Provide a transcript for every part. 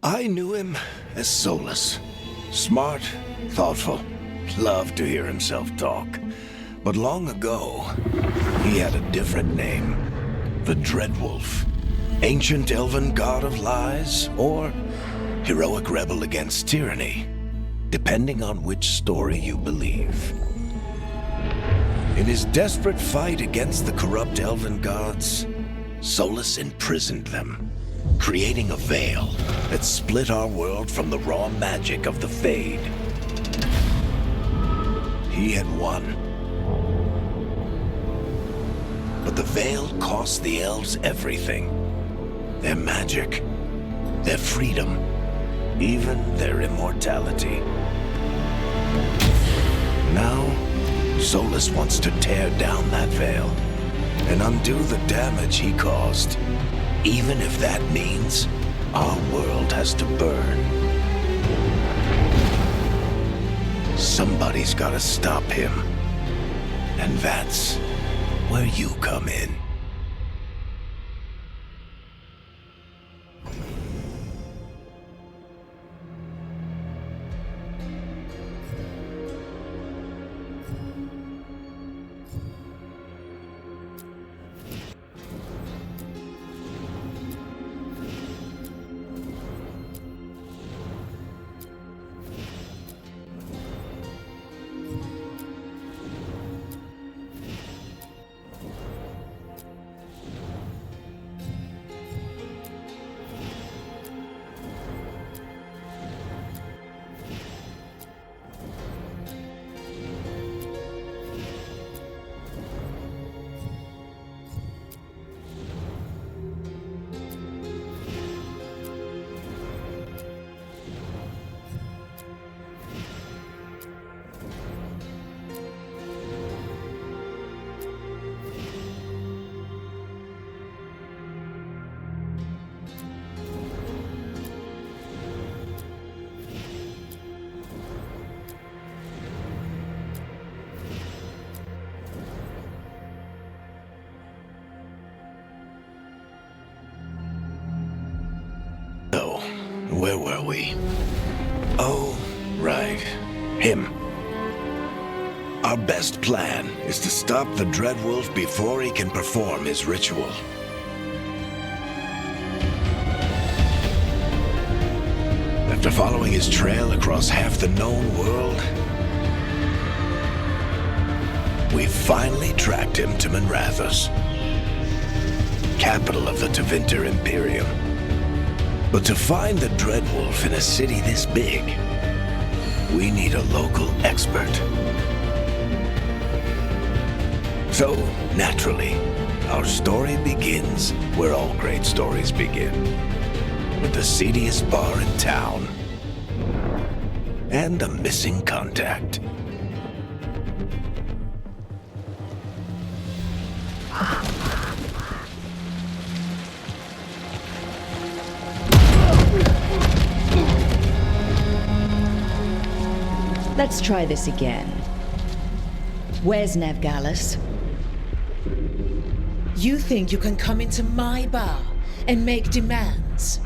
I knew him as Solus. Smart, thoughtful, loved to hear himself talk. But long ago, he had a different name. The Dreadwolf. Ancient elven god of lies, or heroic rebel against tyranny, depending on which story you believe. In his desperate fight against the corrupt elven gods, Solus imprisoned them, creating a veil that split our world from the raw magic of the Fade. He had won. But the veil cost the elves everything. Their magic, their freedom, even their immortality. Now, Solus wants to tear down that veil and undo the damage he caused, even if that means our world has to burn. Somebody's gotta stop him, and that's where you come in. So, where were we? Oh, right. Him. Our best plan is to stop the Dreadwolf before he can perform his ritual. After following his trail across half the known world, we finally tracked him to Minrathous, capital of the Tevinter Imperium. But to find the Dreadwolf in a city this big, we need a local expert. So, naturally, our story begins where all great stories begin, with the seediest bar in town and a missing contact. Let's try this again. Where's Nevgalis? You think you can come into my bar and make demands?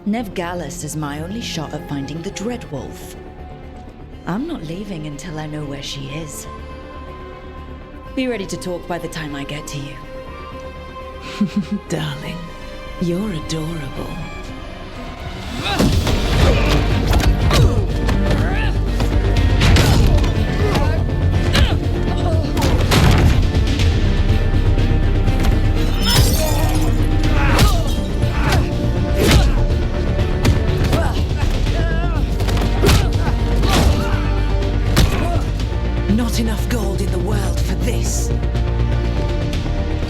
Nevgalis is my only shot at finding the Dreadwolf. I'm not leaving until I know where she is. Be ready to talk by the time I get to you. Darling, you're adorable. Not enough gold in the world for this.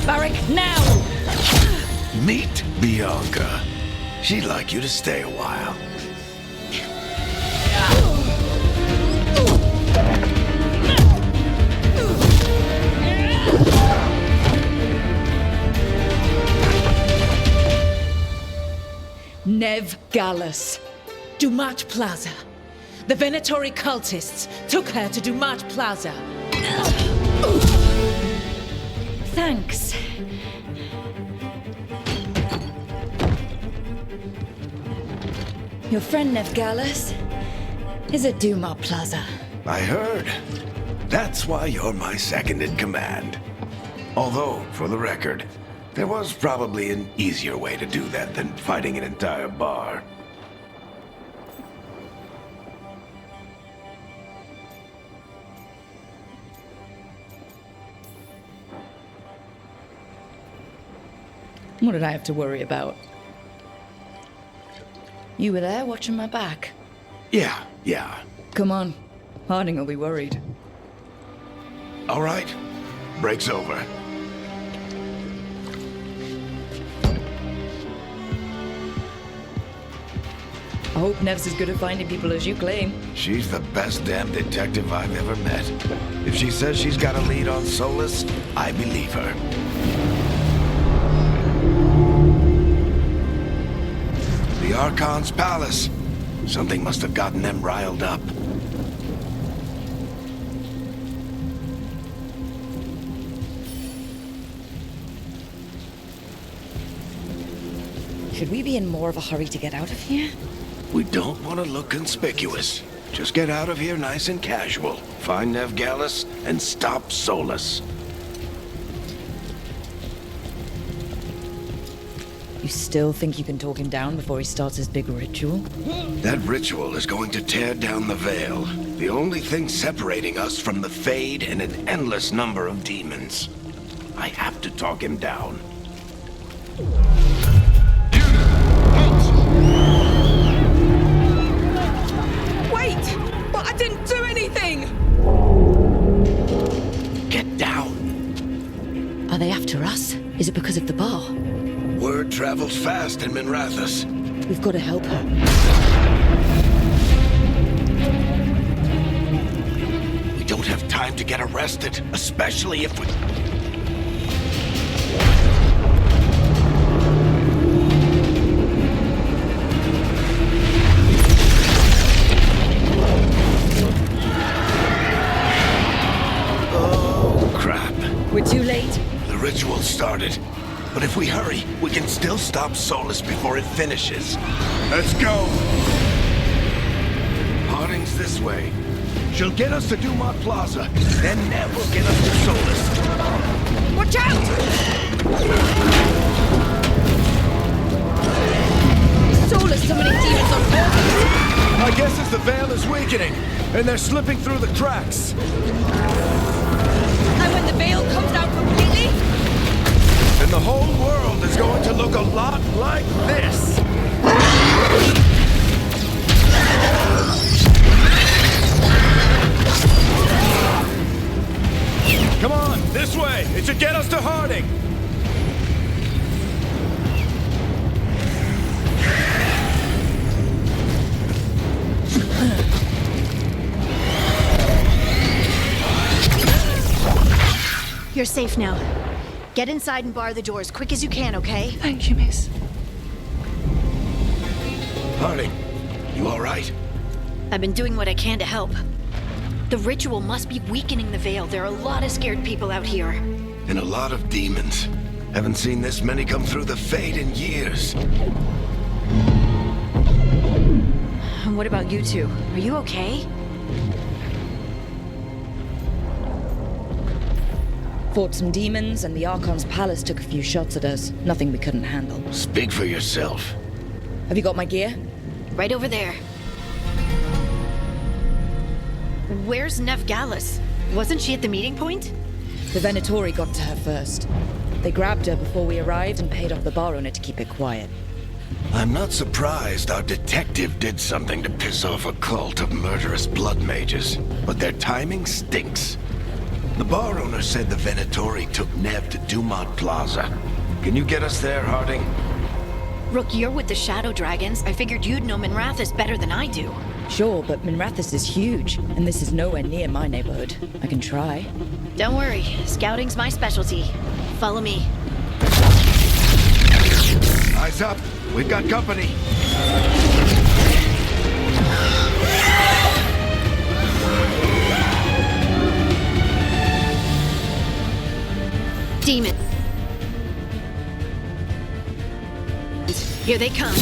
Barrack, now! Meet Bianca. She'd like you to stay a while. Nevgalis. Dumat Plaza. The Venatori cultists took her to Dumat Plaza. Thanks. Your friend Nevgalis is at Duma Plaza. I heard. That's why you're my second in command. Although, for the record, there was probably an easier way to do that than fighting an entire bar. What did I have to worry about? You were there watching my back. Yeah. Come on. Harding will be worried. All right. Break's over. I hope Nev's as good at finding people as you claim. She's the best damn detective I've ever met. If she says she's got a lead on Solus, I believe her. The Archon's palace. Something must have gotten them riled up. Should we be in more of a hurry to get out of here? We don't want to look conspicuous. Just get out of here nice and casual. Find Nevgalis and stop Solus. You still think you can talk him down before he starts his big ritual? That ritual is going to tear down the veil. The only thing separating us from the Fade and an endless number of demons. I have to talk him down. Wait! But I didn't do anything! Get down. Are they after us? Is it because of the bar? Word travels fast in Minrathous. We've got to help her. We don't have time to get arrested, especially if we... Oh, crap. We're too late. The ritual started. But if we hurry, we can still stop Solus before it finishes. Let's go! Harding's this way. She'll get us to Dumont Plaza, then Nev will get us to Solus. Watch out! Solus summoning demons on purpose. My guess is the veil is weakening, and they're slipping through the cracks. And when the veil comes out completely, And the whole world is going to look a lot like this. Come on, this way. It should get us to Harding. You're safe now. Get inside and bar the door as quick as you can, okay? Thank you, miss. Harding, you all right? I've been doing what I can to help. The ritual must be weakening the veil. There are a lot of scared people out here. And a lot of demons. Haven't seen this many come through the Fade in years. And what about you two? Are you okay? fought some demons, and the Archon's palace took a few shots at us. Nothing we couldn't handle. Speak for yourself. Have you got my gear? Right over there. Where's Nevgalis? Wasn't she at the meeting point? The Venatori got to her first. They grabbed her before we arrived and paid off the bar owner to keep it quiet. I'm not surprised our detective did something to piss off a cult of murderous blood mages, but their timing stinks. The bar owner said the Venatori took Nev to Dumont Plaza. Can you get us there, Harding? Rook, you're with the Shadow Dragons. I figured you'd know Minrathous better than I do. Sure, but Minrathous is huge, and this is nowhere near my neighborhood. I can try. Don't worry, scouting's my specialty. Follow me. Eyes up. We've got company. demons. Here they come.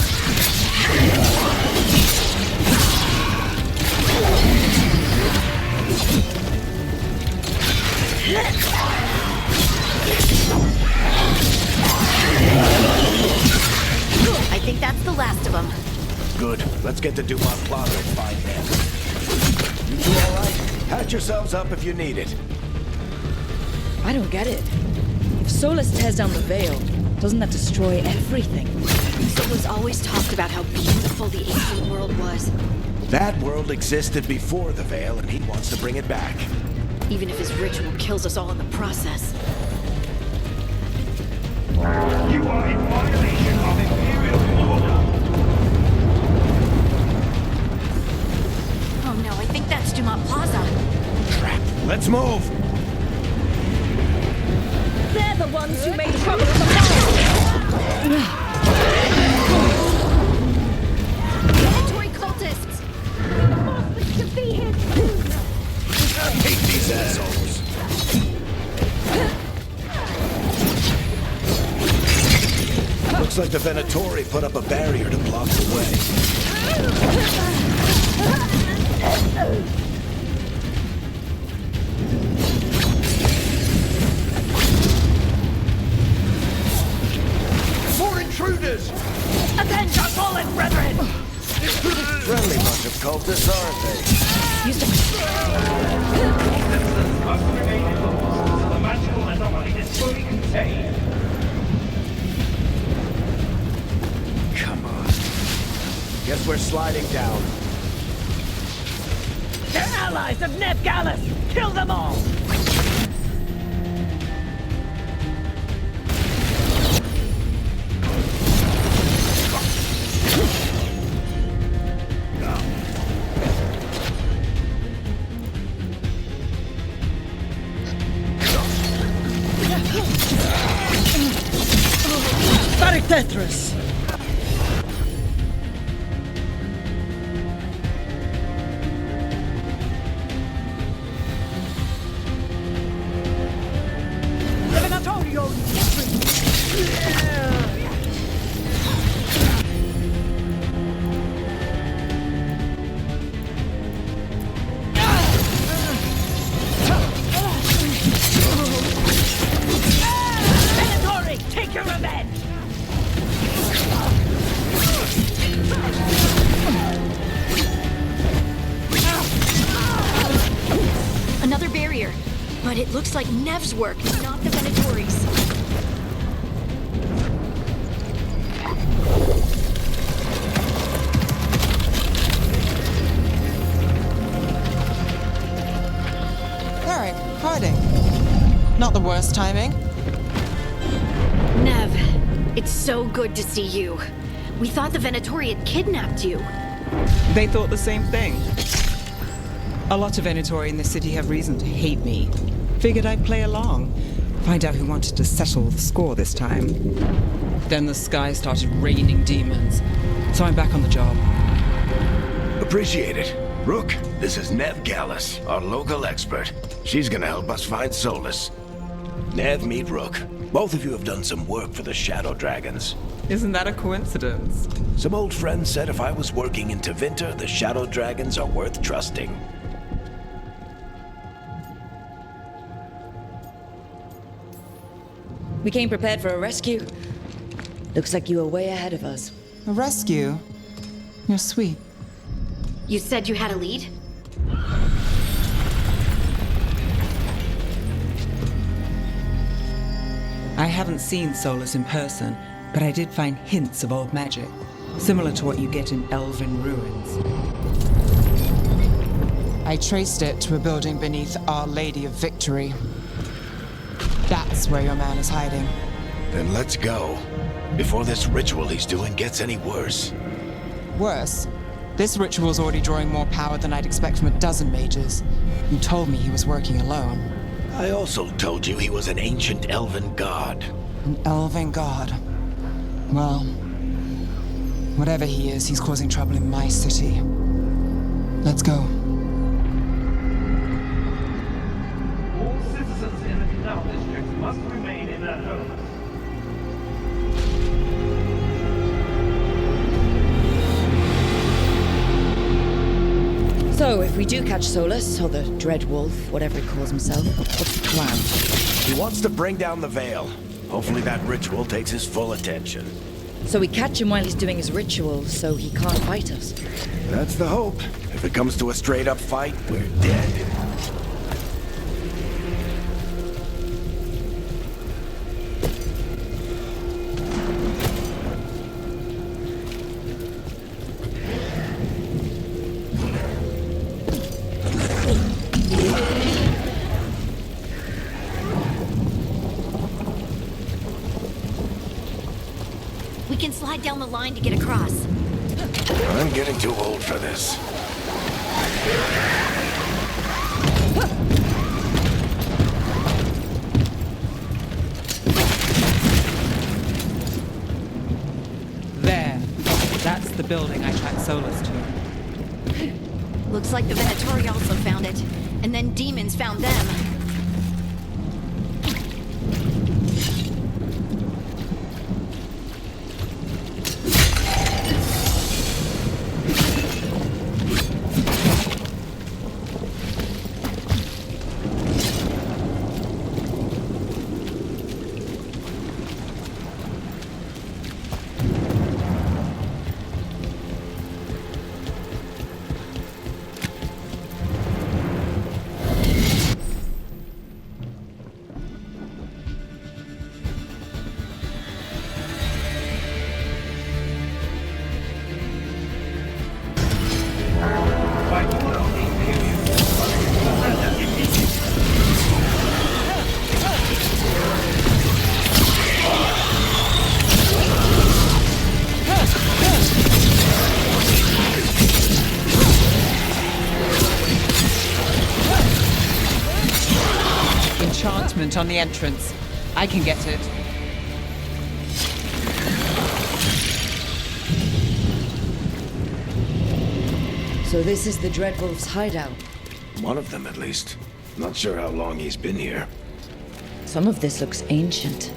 I think that's the last of them. Good. Let's get to Dumont Plaza and find them. You two all right? Patch yourselves up if you need it. I don't get it. If Solus tears down the veil, doesn't that destroy everything? Solus always talked about how beautiful the ancient world was. That world existed before the veil, and he wants to bring it back. Even if his ritual kills us all in the process. You are in violation of Imperial order. Oh no, I think that's Dumont Plaza. Crap. Let's move! They're the ones who made trouble in the mall! Mandatory cultists! To be here soon! I hate these assholes. Looks like the Venatori put up a barrier to block the way. More intruders! Avenge our fallen brethren! Friendly bunch of cultists, aren't they? Must remain indoors until the magical anomaly is fully contained. Come on. Guess we're sliding down. They're allies of Neb Gallus! Kill them all! Tetris! Take your revenge! Another barrier. But it looks like Nev's work, not the Venatori's. Eric, hiding. Not the worst timing. Nev, it's so good to see you. We thought the Venatori had kidnapped you. They thought the same thing. A lot of Venatori in the city have reason to hate me. Figured I'd play along. Find out who wanted to settle the score this time. Then the sky started raining demons. So I'm back on the job. Appreciate it. Rook, this is Nev Gallus, our local expert. She's gonna help us find Solus. Nev, meet Rook. Both of you have done some work for the Shadow Dragons. Isn't that a coincidence? Some old friends said if I was working in Tevinter, the Shadow Dragons are worth trusting. We came prepared for a rescue. Looks like you were way ahead of us. A rescue? You're sweet. You said you had a lead? I haven't seen Solus in person, but I did find hints of old magic, similar to what you get in elven ruins. I traced it to a building beneath Our Lady of Victory. That's where your man is hiding. Then let's go. Before this ritual he's doing gets any worse. Worse, this ritual's already drawing more power than I'd expect from a dozen mages. You told me he was working alone. I also told you he was an ancient elven god. An elven god. Well, whatever he is, he's causing trouble in my city. Let's go. All citizens in the canal district must remain in we do catch Solus, or the Dread Wolf, whatever he calls himself, what's the plan? He wants to bring down the veil. Hopefully that ritual takes his full attention. So we catch him while he's doing his ritual, so he can't fight us. That's the hope. If it comes to a straight-up fight, we're dead. We can slide down the line to get across. I'm getting too old for this. There. That's the building I tracked Solus to. Looks like the Venatori also found it. And then demons found them. Enchantment on the entrance. I can get it. So this is the Dreadwolf's hideout. One of them, at least. Not sure how long he's been here. Some of this looks ancient.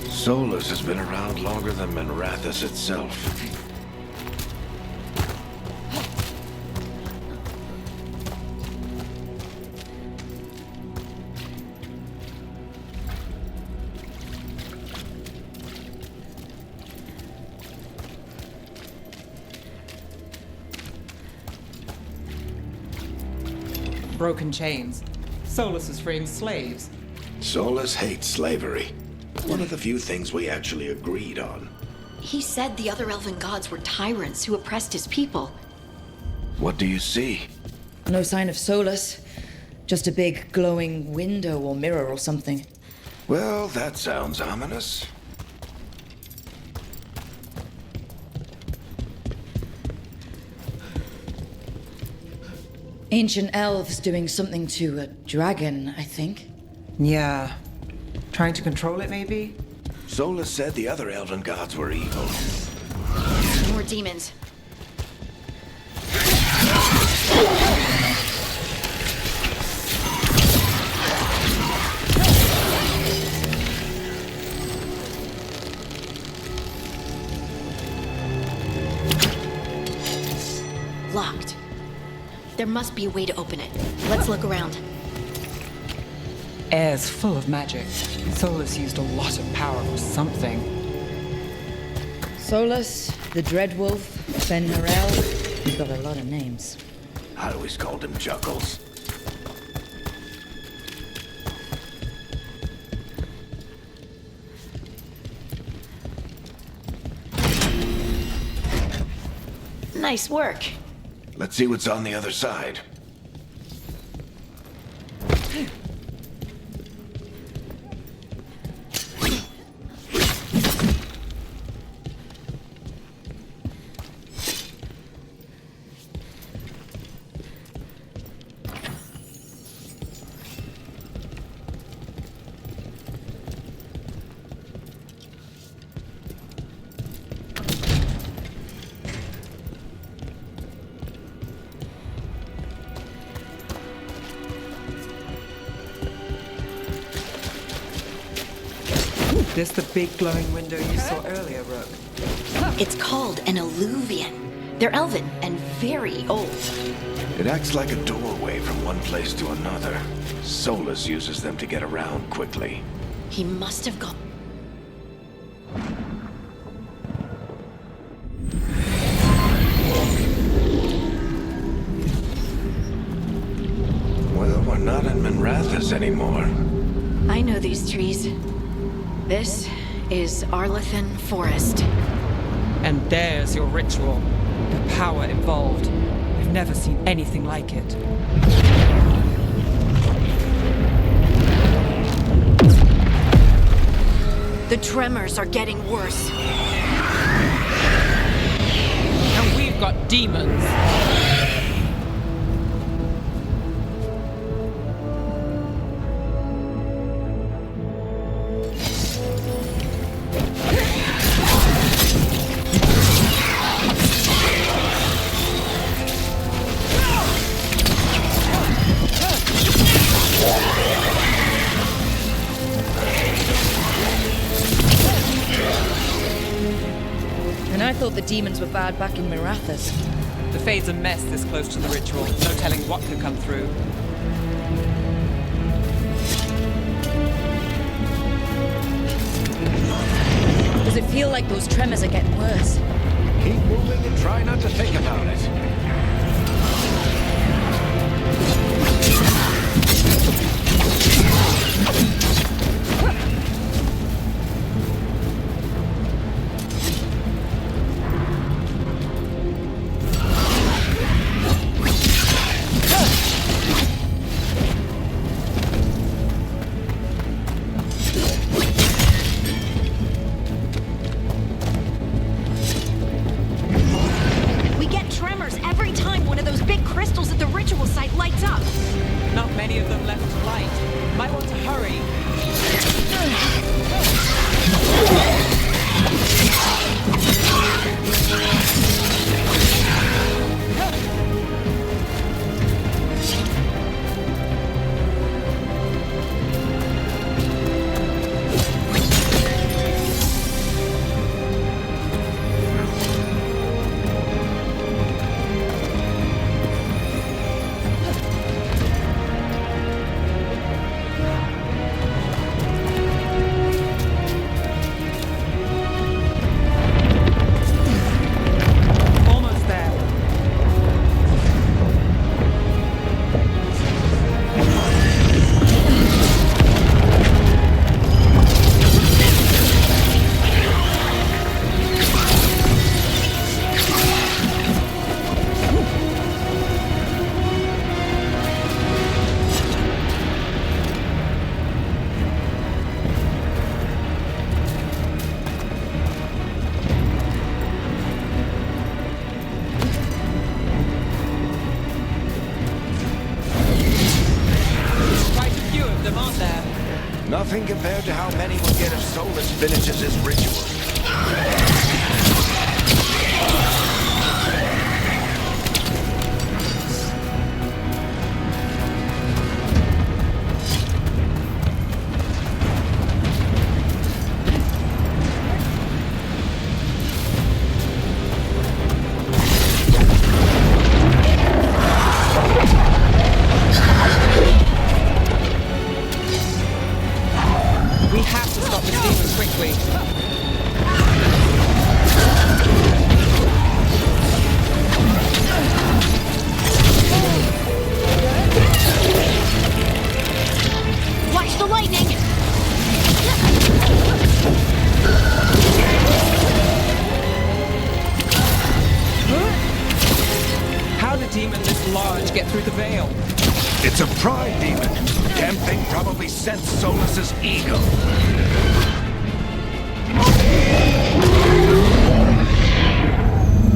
Solus has been around longer than Manrathus itself. Broken chains. Solus is freeing slaves. Solus hates slavery. One of the few things we actually agreed on. He said the other elven gods were tyrants who oppressed his people. What do you see? No sign of Solus. Just a big glowing window or mirror or something. Well, that sounds ominous. Ancient elves doing something to a dragon, I think. Yeah. Trying to control it, maybe? Solus said the other elven gods were evil. More demons. Locked. There must be a way to open it. Let's look around. Air's full of magic. Solus used a lot of power for something. Solus, the Dreadwolf, Fenrirel. He's got a lot of names. I always called him Chuckles. Nice work. Let's see what's on the other side. This the big glowing window you saw earlier, Rook? It's called an alluvian. They're elven and very old. It acts like a doorway from one place to another. Solus uses them to get around quickly. He must have gone. Well, we're not in Minrathous anymore. I know these trees. This is Arlethan Forest. And there's your ritual. The power involved. I've never seen anything like it. The tremors are getting worse. And we've got demons. And I thought the demons were bad back in Minrathous. The Fade's a mess this close to the ritual. No telling what could come through. Does it feel like those tremors are getting worse? Keep moving and try not to think about it. We get tremors every time one of those big crystals at the ritual site lights up. Not many of them left to light. Might want to hurry. Almost there. Quite a few of them, aren't there? Nothing compared to how many we'll get if Solus finishes his ritual. We have to stop this demon quickly. Watch the lightning! How did a demon this large get through the veil? It's a pride demon. Damn thing probably sensed Solus's ego.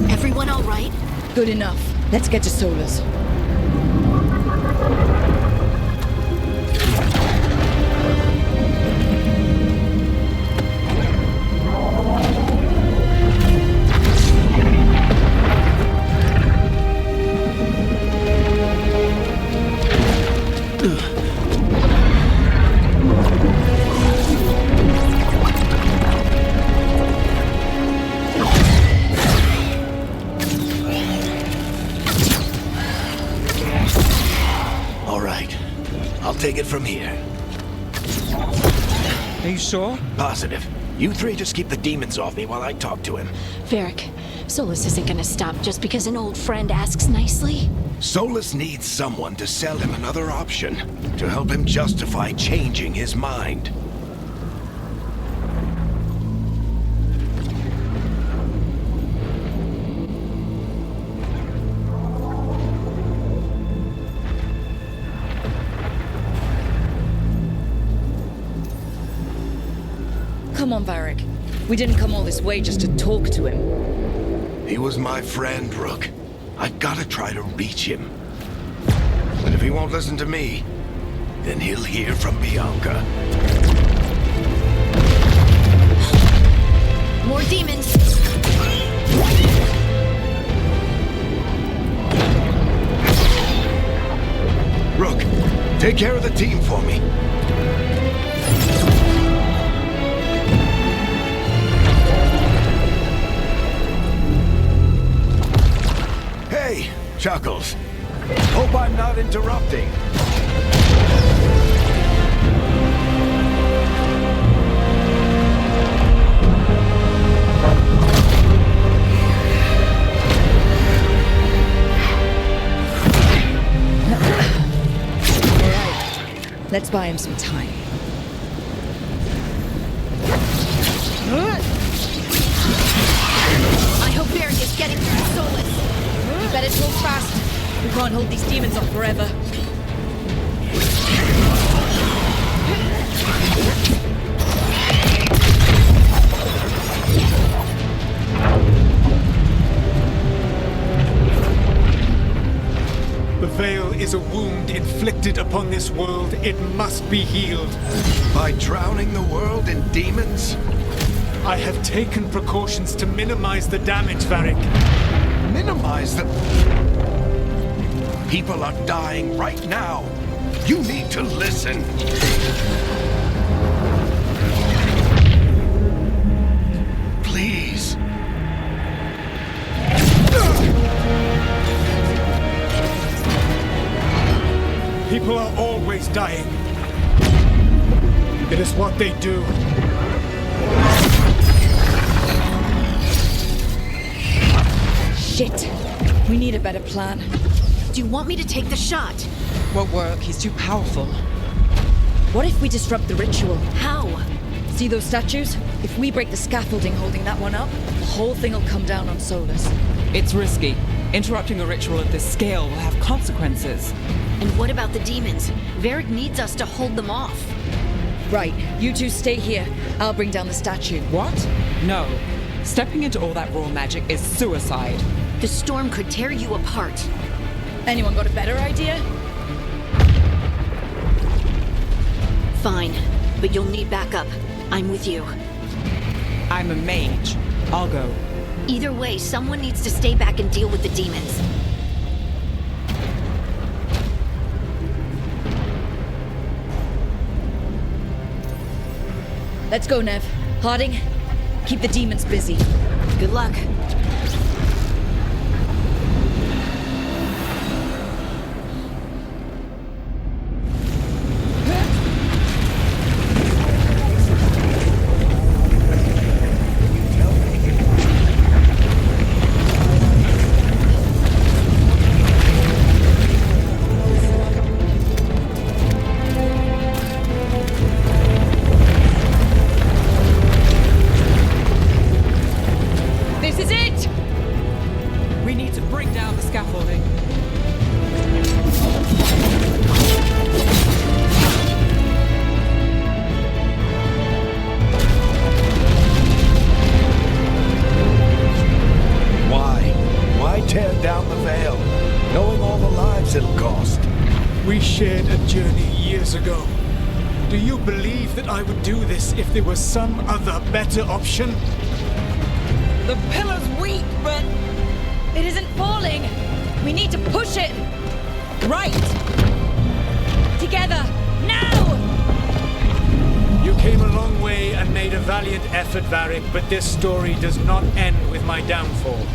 Everyone all right? Good enough. Let's get to Solus. I'll take it from here. Are you sure? Positive. You three just keep the demons off me while I talk to him. Varric, Solus isn't gonna stop just because an old friend asks nicely. Solus needs someone to sell him another option, to help him justify changing his mind. Come on, Varric. We didn't come all this way just to talk to him. He was my friend, Rook. I've gotta try to reach him. But if he won't listen to me, then he'll hear from Bianca. More demons! Rook, take care of the team for me. Hey, Chuckles. Hope I'm not interrupting. Let's buy him some time. I hope Varric is getting through Solus. We better talk fast. We can't hold these demons off forever. The veil is a wound inflicted upon this world. It must be healed. By drowning the world in demons? I have taken precautions to minimize the damage, Varric. Minimize the... People are dying right now. You need to listen. Please. People are always dying. It is what they do. Shit. We need a better plan. Do you want me to take the shot? Won't work. He's too powerful. What if we disrupt the ritual? How? See those statues? If we break the scaffolding holding that one up, the whole thing will come down on Solus. It's risky. Interrupting a ritual of this scale will have consequences. And what about the demons? Varric needs us to hold them off. Right, you two stay here. I'll bring down the statue. What? No. Stepping into all that raw magic is suicide. The storm could tear you apart. Anyone got a better idea? Fine, but you'll need backup. I'm with you. I'm a mage. I'll go. Either way, someone needs to stay back and deal with the demons. Let's go, Nev. Harding, keep the demons busy. Good luck. If there was some other better option? The pillar's weak, but... It isn't falling! We need to push it! Right! Together! Now! You came a long way and made a valiant effort, Varric, but this story does not end with my downfall.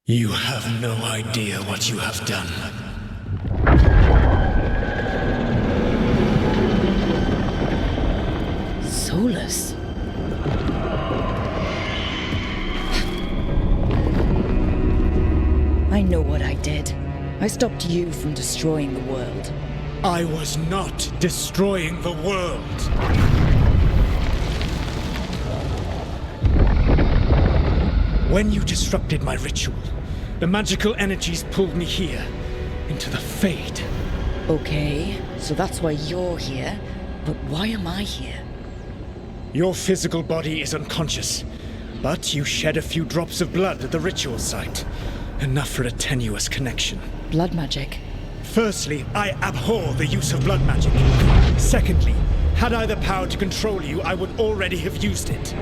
You have no idea what you have done. Solus? I know what I did. I stopped you from destroying the world. I was not destroying the world. When you disrupted my ritual, the magical energies pulled me here, into the Fade. Okay, so that's why you're here, but why am I here? Your physical body is unconscious, but you shed a few drops of blood at the ritual site. Enough for a tenuous connection. Blood magic? Firstly, I abhor the use of blood magic. Secondly, had I the power to control you, I would already have used it.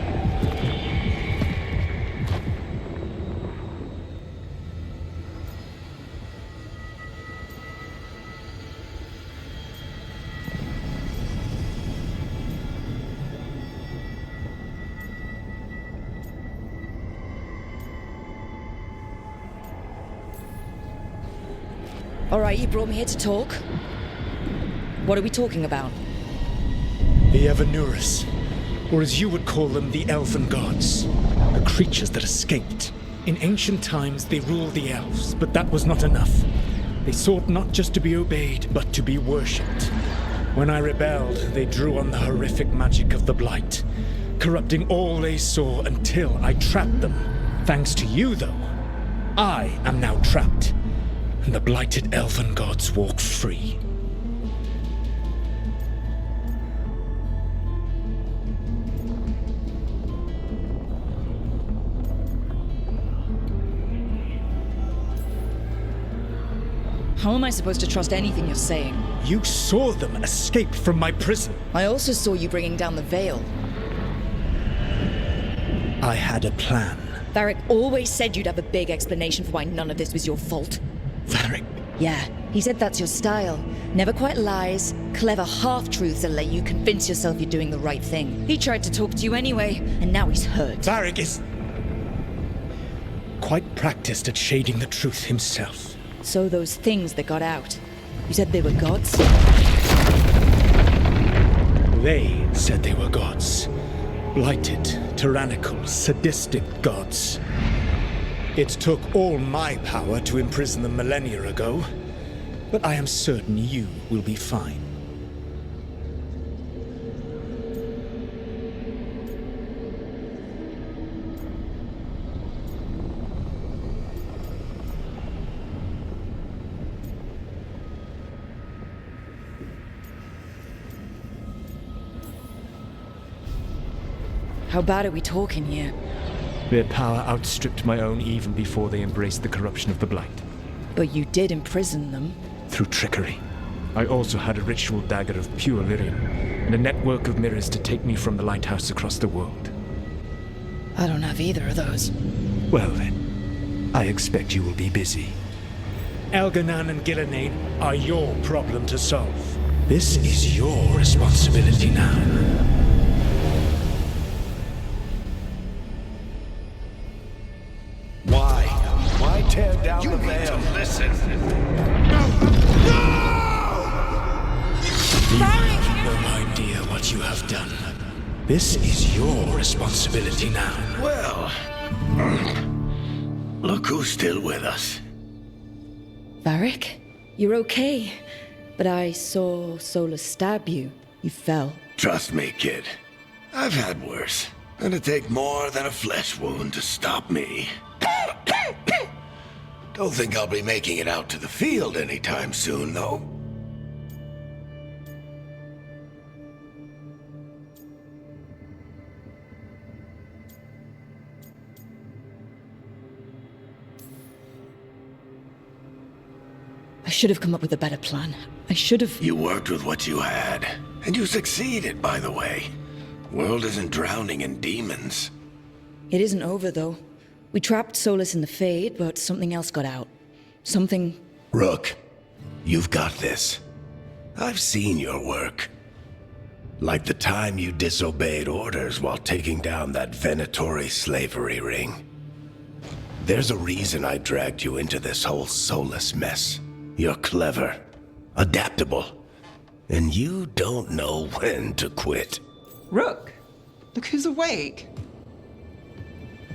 Alright, you brought me here to talk. What are we talking about? The Evanuris, or as you would call them, the Elven Gods. The creatures that escaped. In ancient times, they ruled the elves, but that was not enough. They sought not just to be obeyed, but to be worshipped. When I rebelled, they drew on the horrific magic of the Blight, corrupting all they saw until I trapped them. Thanks to you, though, I am now trapped. And the blighted elven gods walk free. How am I supposed to trust anything you're saying? You saw them escape from my prison. I also saw you bringing down the veil. I had a plan. Varric always said you'd have a big explanation for why none of this was your fault. Varric. Yeah, he said that's your style. Never quite lies, clever half-truths that let you convince yourself you're doing the right thing. He tried to talk to you anyway, and now he's hurt. Varric is quite practiced at shading the truth himself. So those things that got out, you said they were gods? They said they were gods. Blighted, tyrannical, sadistic gods. It took all my power to imprison them millennia ago, but I am certain you will be fine. How bad are we talking here? Their power outstripped my own even before they embraced the corruption of the Blight. But you did imprison them. Through trickery. I also had a ritual dagger of pure lyrium, and a network of mirrors to take me from the lighthouse across the world. I don't have either of those. Well then, I expect you will be busy. Elganan and Gillenane are your problem to solve. This is your responsibility now. Why tear down the veil? Listen. You have no idea what you have done. This is your responsibility now. Well, look who's still with us. Varric, you're okay. But I saw Solus stab you. You fell. Trust me, kid. I've had worse. It'd take more than a flesh wound to stop me. Don't think I'll be making it out to the field anytime soon, though. I should have come up with a better plan. I should have... You worked with what you had, and you succeeded, by the way. World isn't drowning in demons. It isn't over, though. We trapped Solus in the Fade, but something else got out. Something... Rook, you've got this. I've seen your work. Like the time you disobeyed orders while taking down that Venatori slavery ring. There's a reason I dragged you into this whole soulless mess. You're clever, adaptable, and you don't know when to quit. Rook, look who's awake.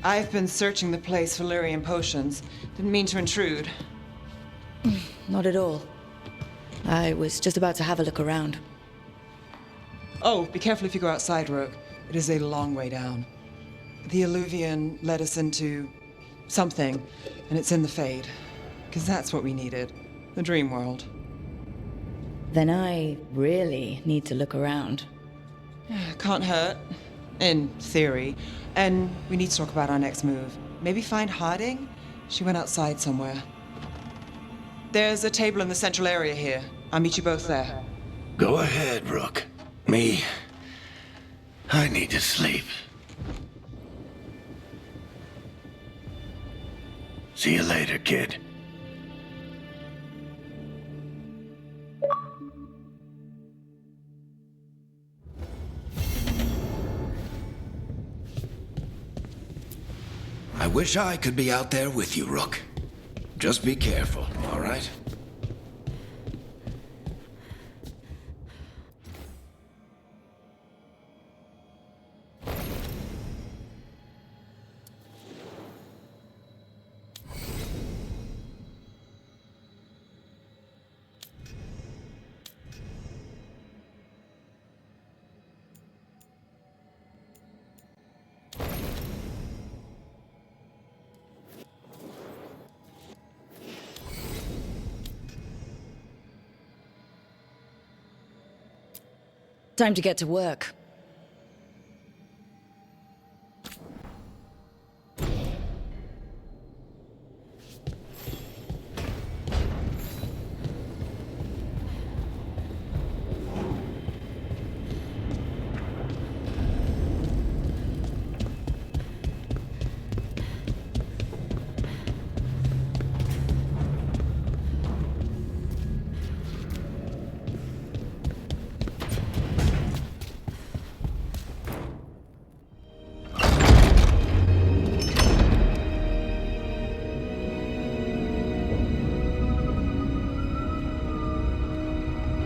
I've been searching the place for Lyrian potions. Didn't mean to intrude. Not at all. I was just about to have a look around. Oh, be careful if you go outside, Rook. It is a long way down. The Alluvian led us into something, and it's in the Fade. Because that's what we needed. The dream world. Then I really need to look around. Can't hurt. In theory. And we need to talk about our next move. Maybe find Harding? She went outside somewhere. There's a table in the central area here. I'll meet you both there. Go ahead, Rook. Me, I need to sleep. See you later, kid. I wish I could be out there with you, Rook. Just be careful, all right? Time to get to work.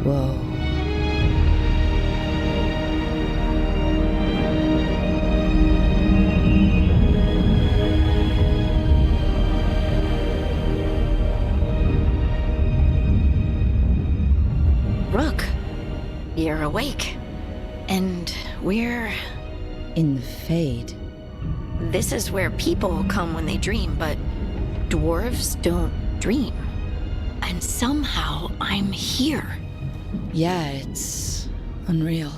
Whoa. Rook, you're awake. And we're... In the Fade. This is where people come when they dream, but dwarves don't dream. And somehow I'm here. Yeah, it's unreal.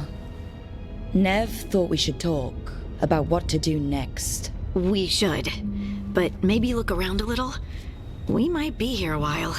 Nev thought we should talk about what to do next. We should. But maybe look around a little. We might be here a while.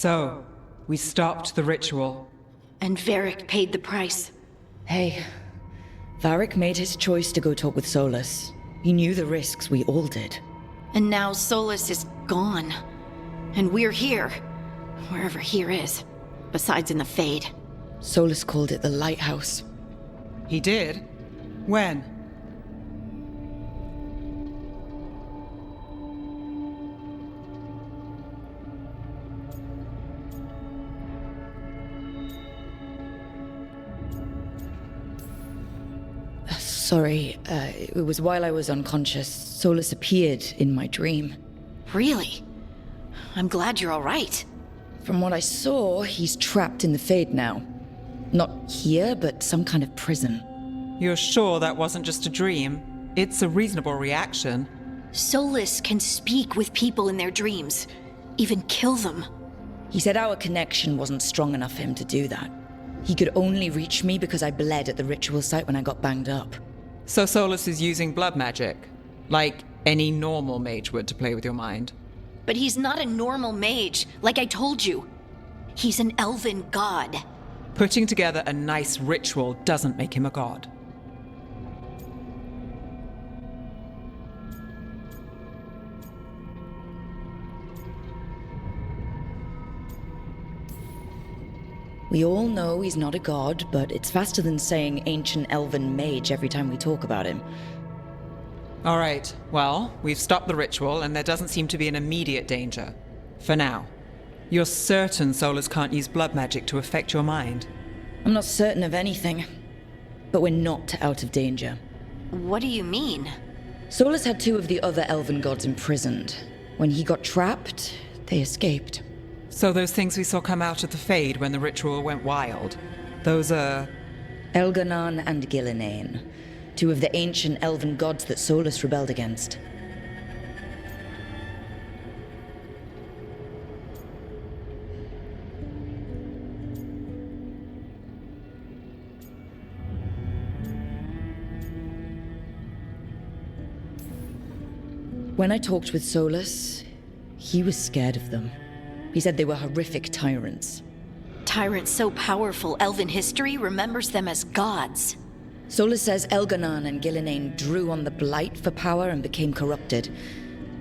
So, we stopped the ritual. And Varric paid the price. Hey, Varric made his choice to go talk with Solus. He knew the risks, we all did. And now Solus is gone. And we're here. Wherever here is. Besides in the Fade. Solus called it the Lighthouse. He did? When? Sorry, it was while I was unconscious. Solus appeared in my dream. Really? I'm glad you're all right. From what I saw, he's trapped in the Fade now. Not here, but some kind of prison. You're sure that wasn't just a dream? It's a reasonable reaction. Solus can speak with people in their dreams. Even kill them. He said our connection wasn't strong enough for him to do that. He could only reach me because I bled at the ritual site when I got banged up. So Solus is using blood magic, like any normal mage would to play with your mind. But he's not a normal mage, like I told you. He's an elven god. Putting together a nice ritual doesn't make him a god. We all know he's not a god, but it's faster than saying ancient elven mage every time we talk about him. All right, well, we've stopped the ritual and there doesn't seem to be an immediate danger. For now. You're certain Solus can't use blood magic to affect your mind? I'm not certain of anything, but we're not out of danger. What do you mean? Solus had two of the other elven gods imprisoned. When he got trapped, they escaped. So those things we saw come out of the Fade when the ritual went wild, those are... Elganon and Gillinane, two of the ancient elven gods that Solus rebelled against. When I talked with Solus, he was scared of them. He said they were horrific tyrants. Tyrants so powerful elven history remembers them as gods. Solus says Elganon and Gillinane drew on the blight for power and became corrupted.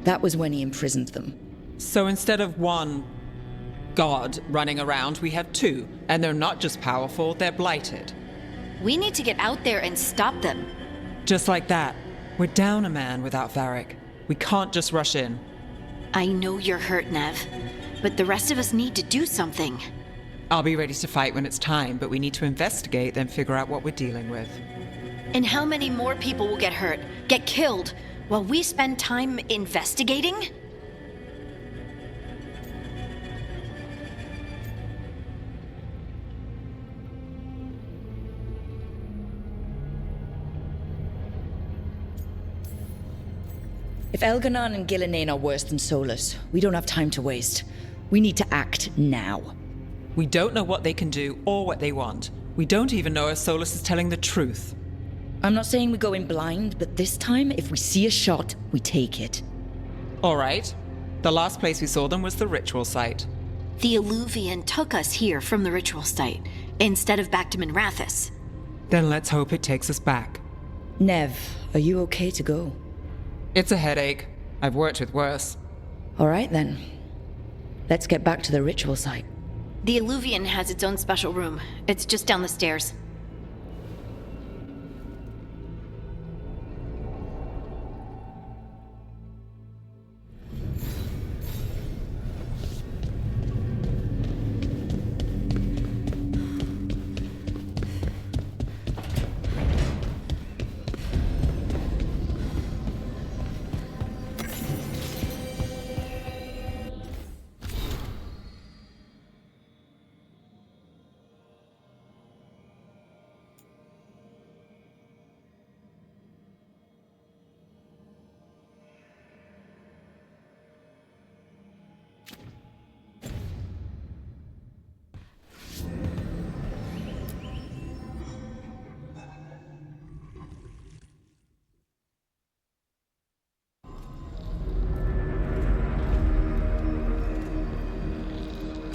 That was when he imprisoned them. So instead of one god running around, we have two. And they're not just powerful, they're blighted. We need to get out there and stop them. Just like that. We're down a man without Varric. We can't just rush in. I know you're hurt, Nev, but the rest of us need to do something. I'll be ready to fight when it's time, but we need to investigate, then figure out what we're dealing with. And how many more people will get hurt, get killed, while we spend time investigating? If Elganon and Gillinane are worse than Solus, we don't have time to waste. We need to act now. We don't know what they can do or what they want. We don't even know if Solus is telling the truth. I'm not saying we go in blind, but this time, if we see a shot, we take it. All right. The last place we saw them was the ritual site. The Alluvian took us here from the ritual site, instead of back to Minrathous. Then let's hope it takes us back. Nev, are you okay to go? It's a headache. I've worked with worse. All right, then. Let's get back to the ritual site. The Alluvian has its own special room. It's just down the stairs.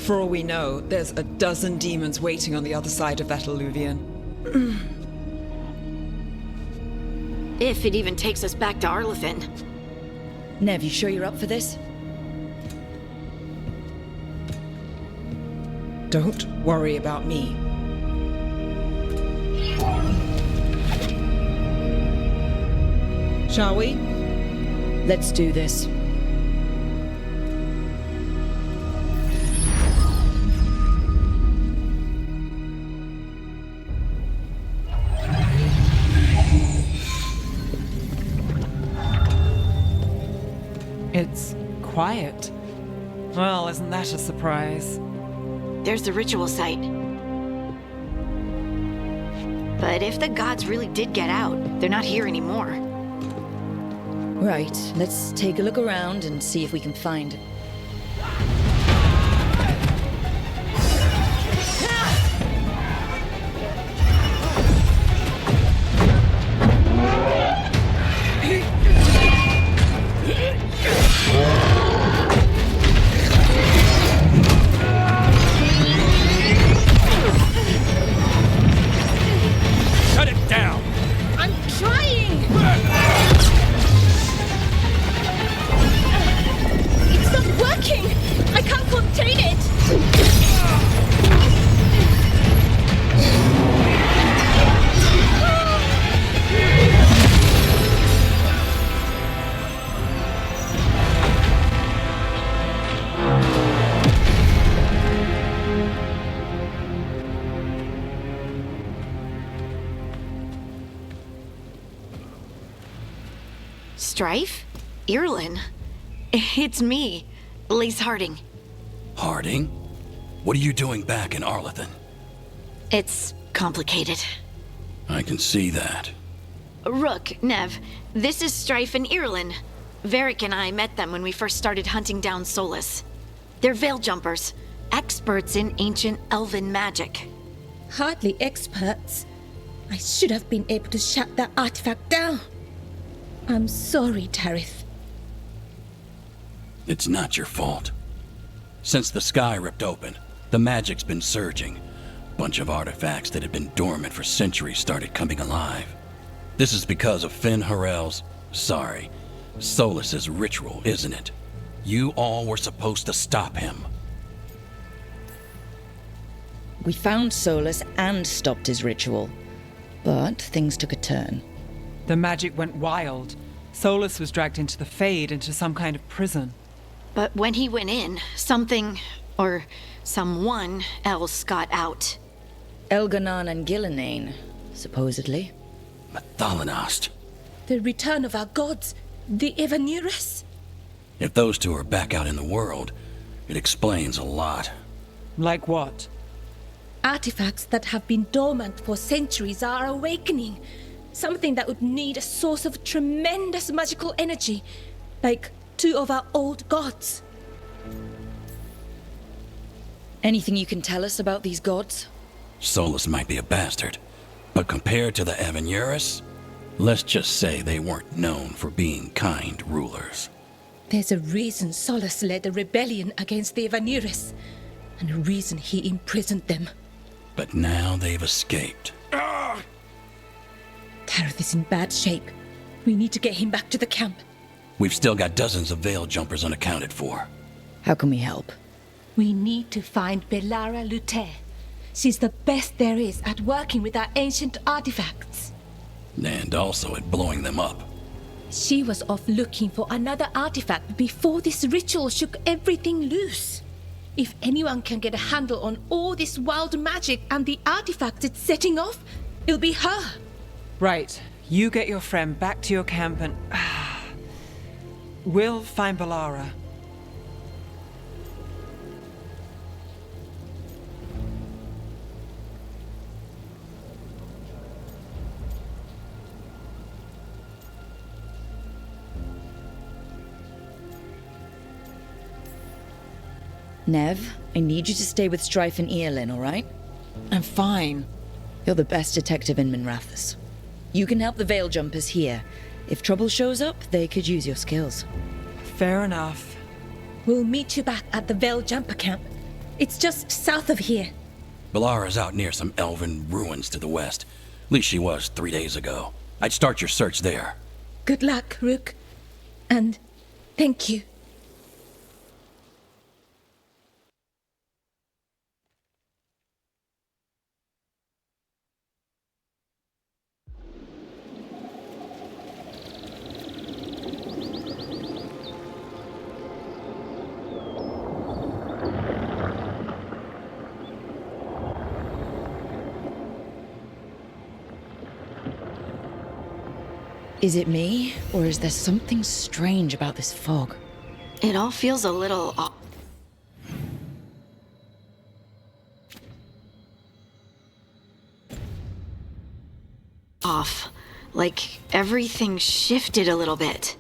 For all we know, there's a dozen demons waiting on the other side of that alluvion. If it even takes us back to Arlithin. Nev, you sure you're up for this? Don't worry about me. Shall we? Let's do this. It's quiet. Well, isn't that a surprise? There's the ritual site. But if the gods really did get out, they're not here anymore. Right, let's take a look around and see if we can find... Shut it down! I'm trying! It's not working! I can't contain it! Strife? Irlin? It's me, Lace Harding. Harding? What are you doing back in Arlithin? It's complicated. I can see that. Rook, Nev, this is Strife and Irlin. Varric and I met them when we first started hunting down Solus. They're veil jumpers, experts in ancient elven magic. Hardly experts. I should have been able to shut that artifact down. I'm sorry, Tarith. It's not your fault. Since the sky ripped open, the magic's been surging. Bunch of artifacts that had been dormant for centuries started coming alive. This is because of Finn Harel's... Solus's ritual, isn't it? You all were supposed to stop him. We found Solus and stopped his ritual. But things took a turn. The magic went wild. Solus was dragged into the Fade, into some kind of prison. But when he went in, something, or someone else got out. Elganon and Gillenane, supposedly. Mathalanost. The return of our gods, the Evanurus? If those two are back out in the world, it explains a lot. Like what? Artifacts that have been dormant for centuries are awakening. Something that would need a source of tremendous magical energy, like two of our old gods. Anything you can tell us about these gods? Solus might be a bastard, but compared to the Evanurus, let's just say they weren't known for being kind rulers. There's a reason Solus led a rebellion against the Evanurus, and a reason he imprisoned them. But now they've escaped. Tarith is in bad shape. We need to get him back to the camp. We've still got dozens of veil jumpers unaccounted for. How can we help? We need to find Belara Lute. She's the best there is at working with our ancient artifacts. And also at blowing them up. She was off looking for another artifact before this ritual shook everything loose. If anyone can get a handle on all this wild magic and the artifacts it's setting off, it'll be her. Right. You get your friend back to your camp and... we'll find Belara. Nev, I need you to stay with Strife and Eorlin, all right? I'm fine. You're the best detective in Minrathous. You can help the Veil Jumpers here. If trouble shows up, they could use your skills. Fair enough. We'll meet you back at the Veil Jumper camp. It's just south of here. Balara's out near some elven ruins to the west. At least she was 3 days ago. I'd start your search there. Good luck, Rook. And thank you. Is it me, or is there something strange about this fog? It all feels a little off. Like everything shifted a little bit.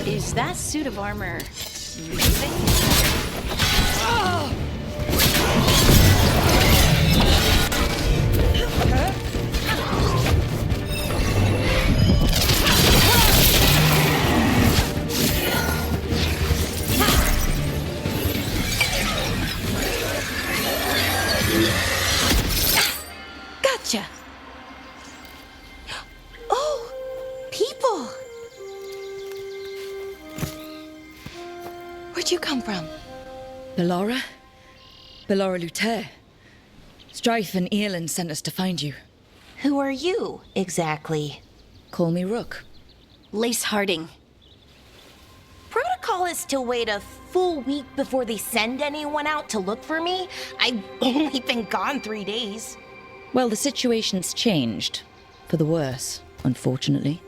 Is that suit of armor moving? Gotcha. Oh, people. Where'd you come from? Balara? Balara Luther. Strife and Earlin sent us to find you. Who are you, exactly? Call me Rook. Lace Harding. Protocol is to wait a full week before they send anyone out to look for me? I've only been gone 3 days. Well, the situation's changed. For the worse, unfortunately.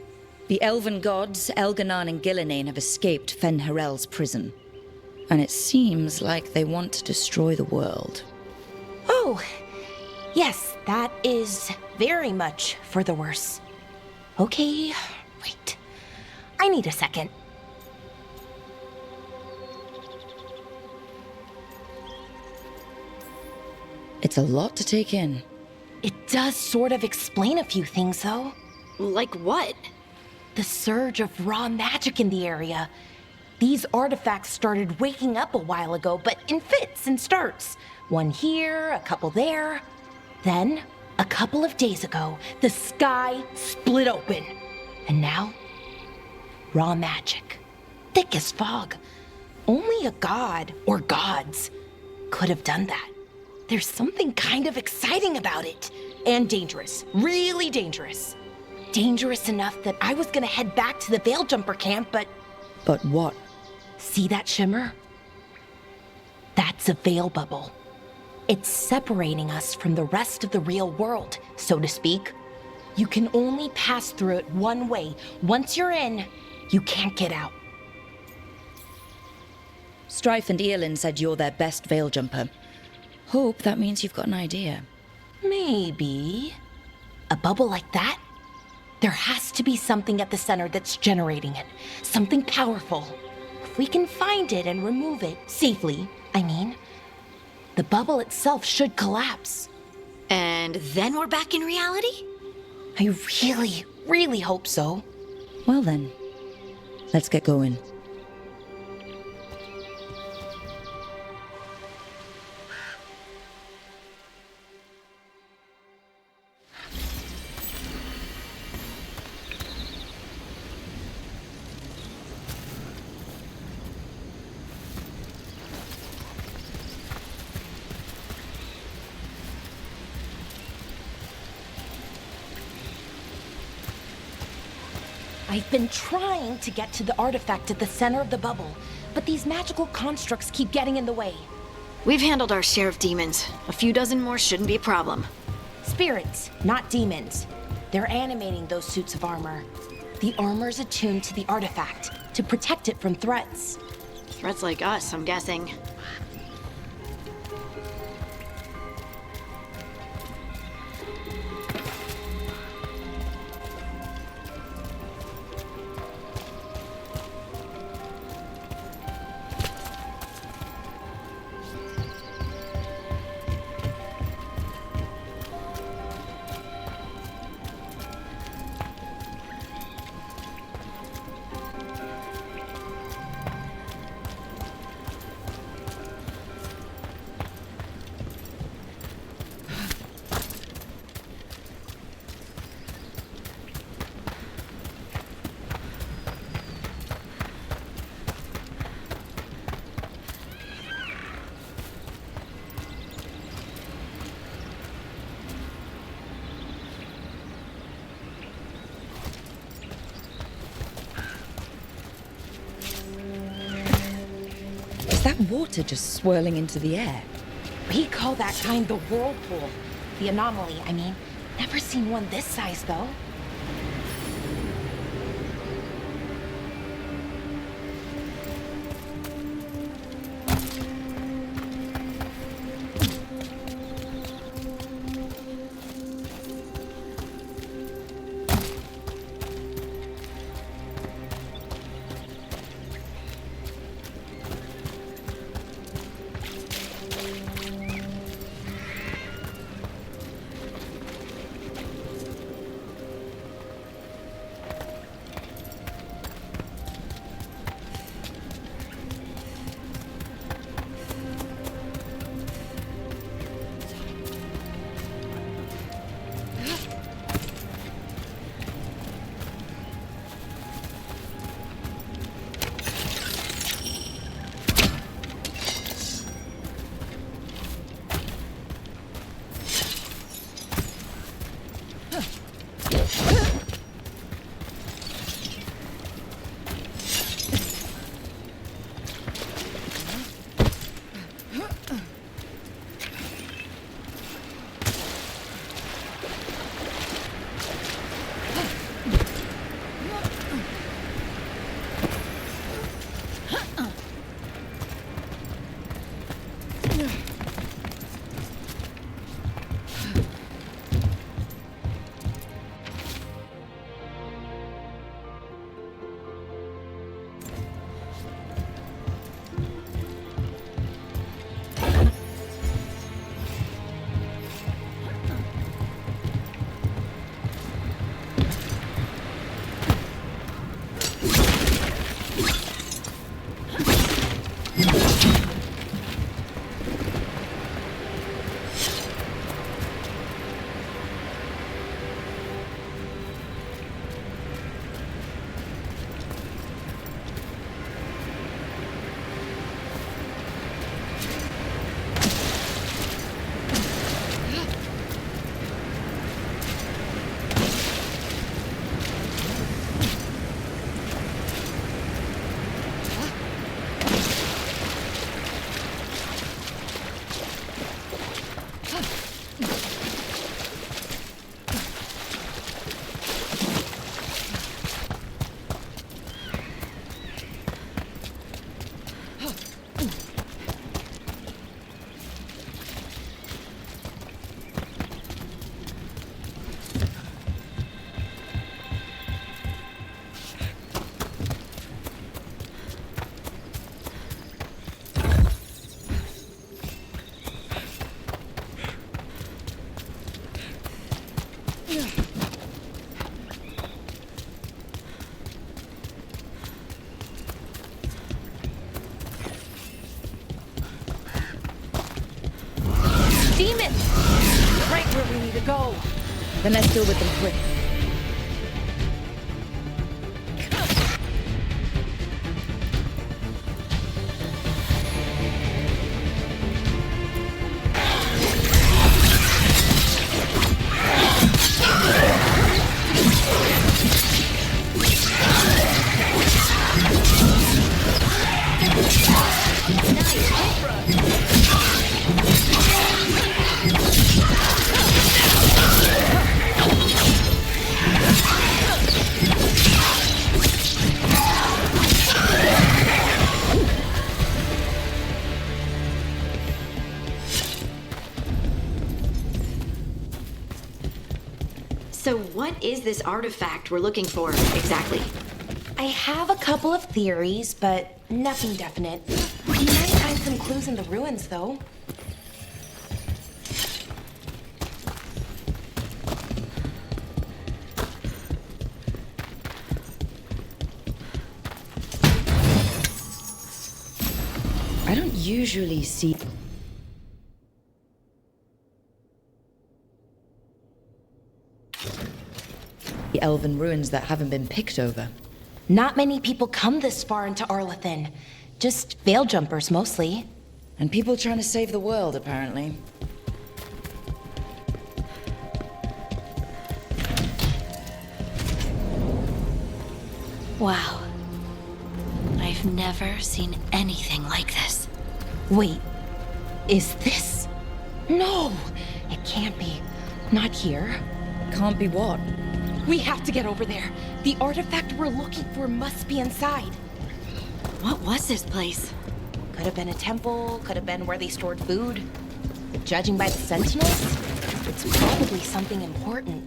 The elven gods, Elganan and Gillinane, have escaped Fen'Harel's prison. And it seems like they want to destroy the world. Oh, yes, that is very much for the worse. Okay, wait. I need a second. It's a lot to take in. It does sort of explain a few things, though. Like what? The surge of raw magic in the area. These artifacts started waking up a while ago, but in fits and starts. One here, a couple there. Then, a couple of days ago, the sky split open. And now, raw magic. Thick as fog. Only a god, or gods, could have done that. There's something kind of exciting about it. And dangerous. Really dangerous. Dangerous enough that I was gonna head back to the Veil Jumper camp, but... But what? See that shimmer? That's a veil bubble. It's separating us from the rest of the real world, so to speak. You can only pass through it one way. Once you're in, you can't get out. Strife and Earlin said you're their best veil jumper. Hope that means you've got an idea. Maybe. A bubble like that? There has to be something at the center that's generating it. Something powerful. If we can find it and remove it, safely, I mean, the bubble itself should collapse. And then we're back in reality? I really, really hope so. Well then, let's get going. I've been trying to get to the artifact at the center of the bubble, but these magical constructs keep getting in the way. We've handled our share of demons. A few dozen more shouldn't be a problem. Spirits, not demons. They're animating those suits of armor. The armor's attuned to the artifact to protect it from threats. Threats like us, I'm guessing. water just swirling into the air. We call that kind the whirlpool. The anomaly, I mean. Never seen one this size, though. Go. Then let's deal with them quick. So what is this artifact we're looking for, exactly? I have a couple of theories, but nothing definite. You might find some clues in the ruins, though. I don't usually see the elven ruins that haven't been picked over. Not many people come this far into Arlathan. Just veil jumpers, mostly. And people trying to save the world, apparently. Wow. I've never seen anything like this. Wait, is this? No, it can't be. Not here. Can't be what? We have to get over there. The artifact we're looking for must be inside. What was this place? Could have been a temple, could have been where they stored food. Judging by the sentinels, it's probably something important.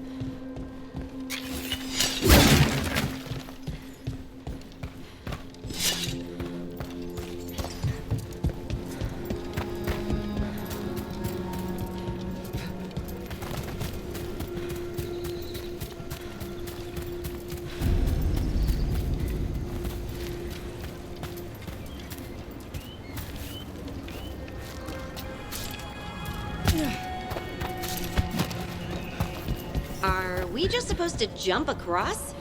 Are we just supposed to jump across?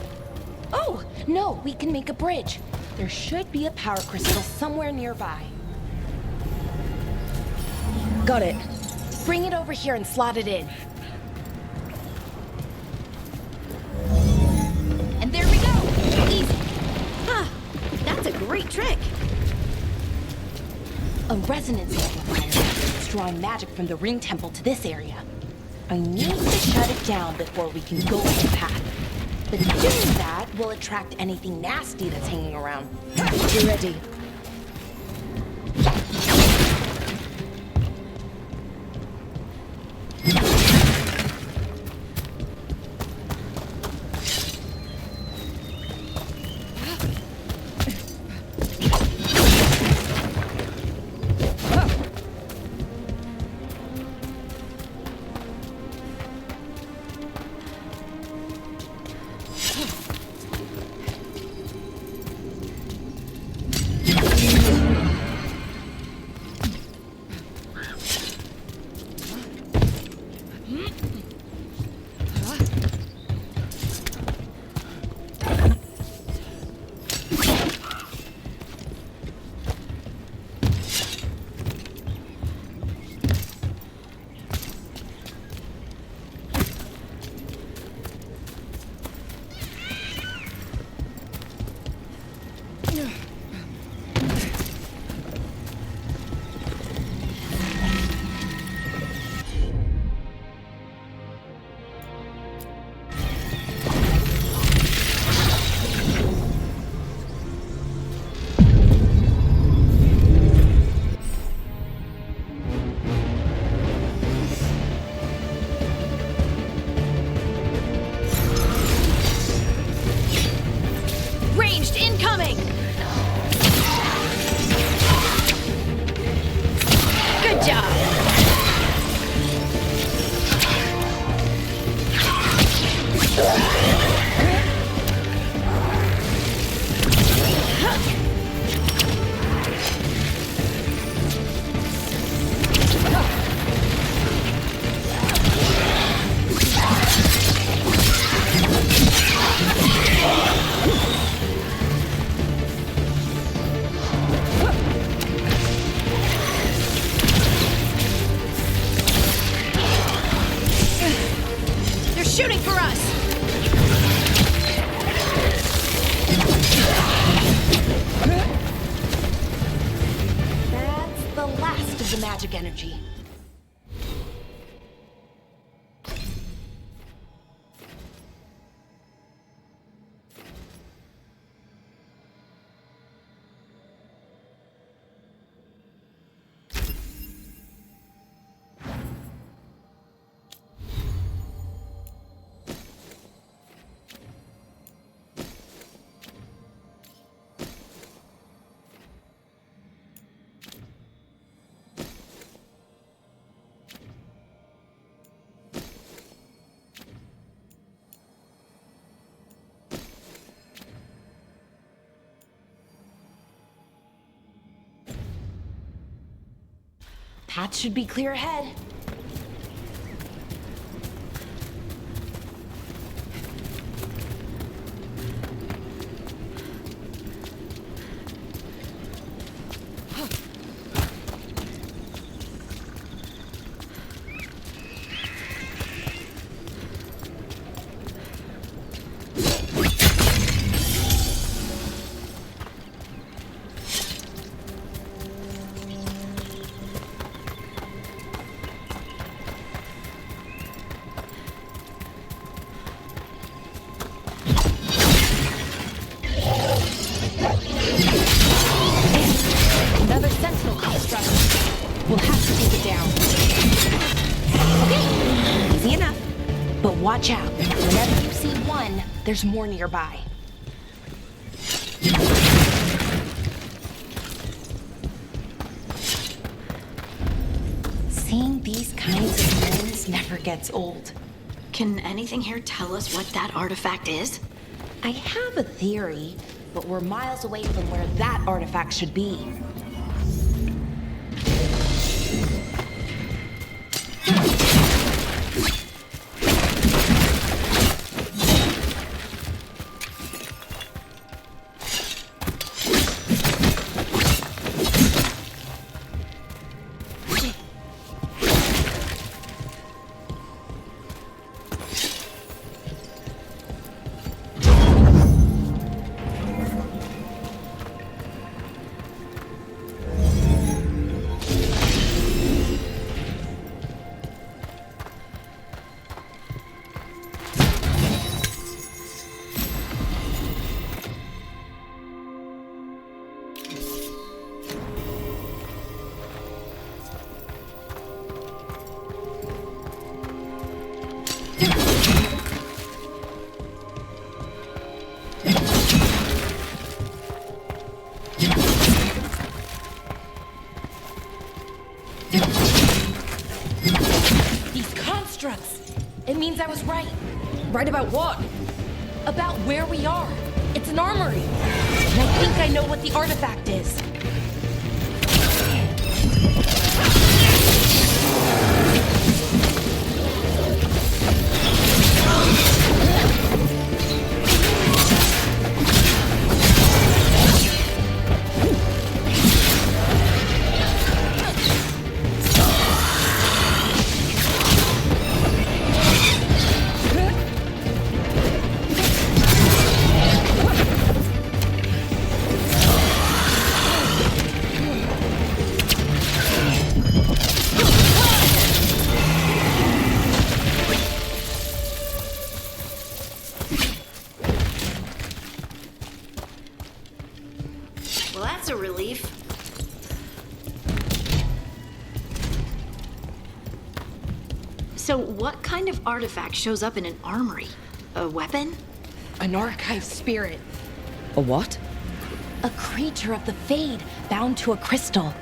Oh, no, we can make a bridge. There should be a power crystal somewhere nearby. Got it. Bring it over here and slot it in. And there we go! Easy. Huh, that's a great trick. A resonance amplifier. It's drawing magic from the ring temple to this area. I need to shut it down before we can go on the path. But doing that will attract anything nasty that's hanging around. You ready? shooting for us! That's the last of the magic energy. Path should be clear ahead. But watch out. Whenever you see one, there's more nearby. Seeing these kinds of things never gets old. Can anything here tell us what that artifact is? I have a theory, but we're miles away from where that artifact should be. It means I was right. Right about what? About where we are. It's an armory. And I think I know what the artifact is. Well, that's a relief. So what kind of artifact shows up in an armory? A weapon? An archive spirit. A what? A creature of the Fade, bound to a crystal.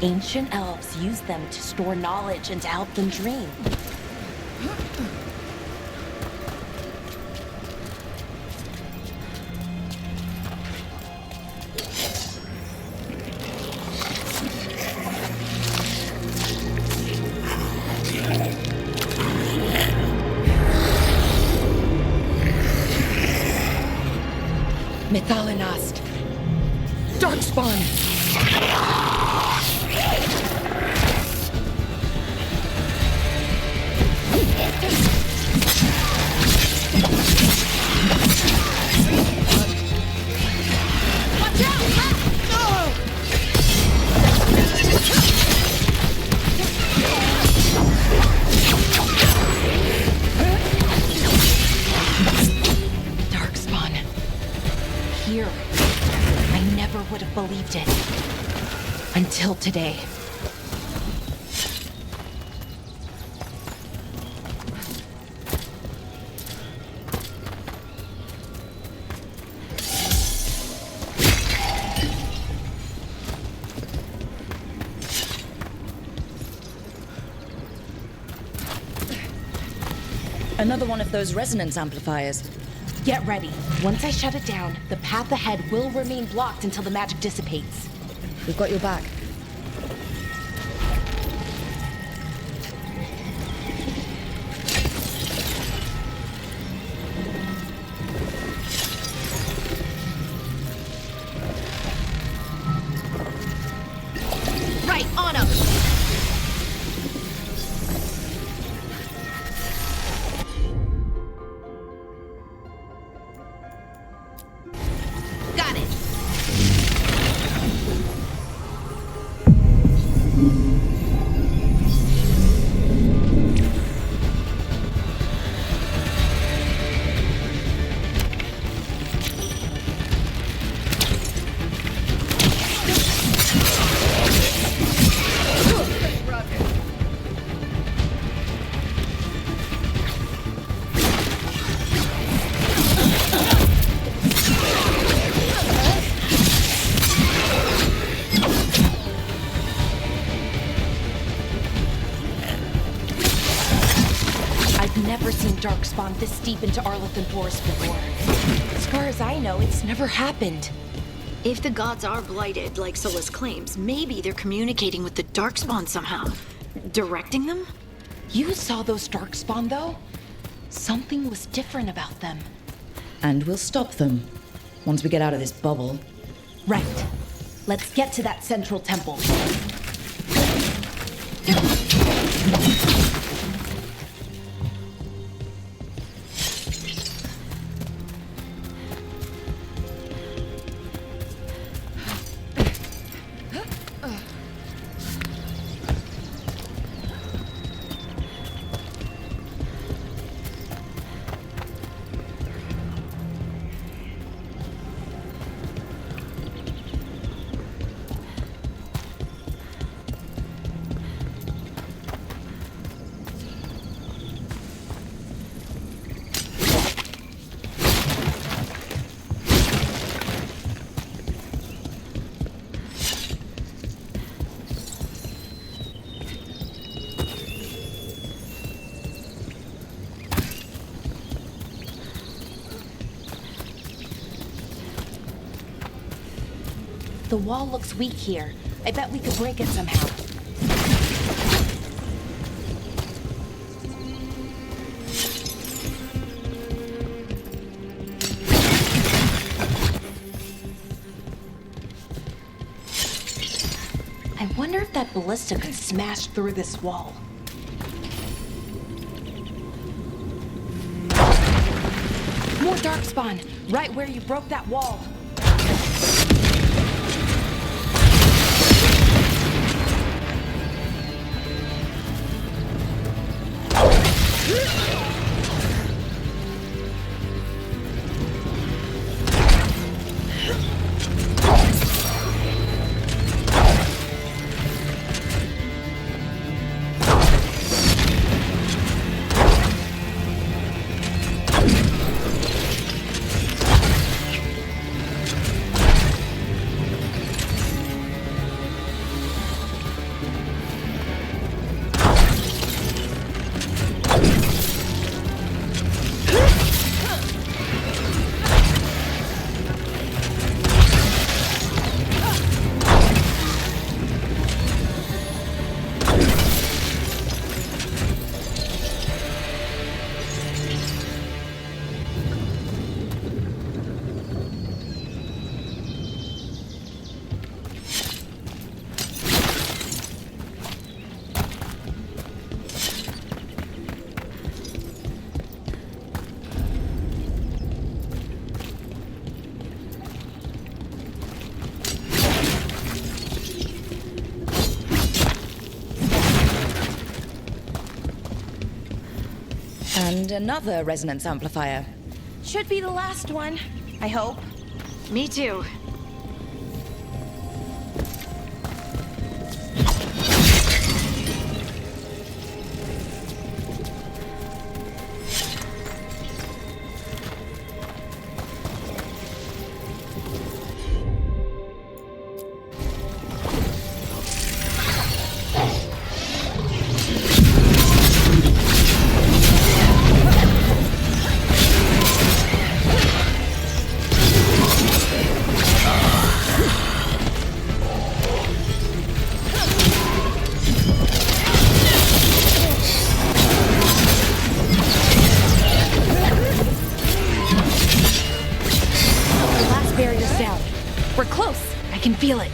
Ancient elves use them to store knowledge and to help them dream. Methalinast. Darkspawn. Watch out! Darkspawn. Here. I never would have believed it. Until today. Another one of those resonance amplifiers. Get ready. Once I shut it down, the path ahead will remain blocked until the magic dissipates. We've got your back. Right, on him! Got it! never seen Darkspawn this deep into Arlethan Forest before. As far as I know, it's never happened. If the gods are blighted, like Solus claims, maybe they're communicating with the Darkspawn somehow. Directing them? You saw those Darkspawn, though? Something was different about them. And we'll stop them once we get out of this bubble. Right. Let's get to that central temple. The wall looks weak here. I bet we could break it somehow. I wonder if that ballista could smash through this wall. More Darkspawn, right where you broke that wall. And another resonance amplifier. Should be the last one, I hope. Me too. Feel it.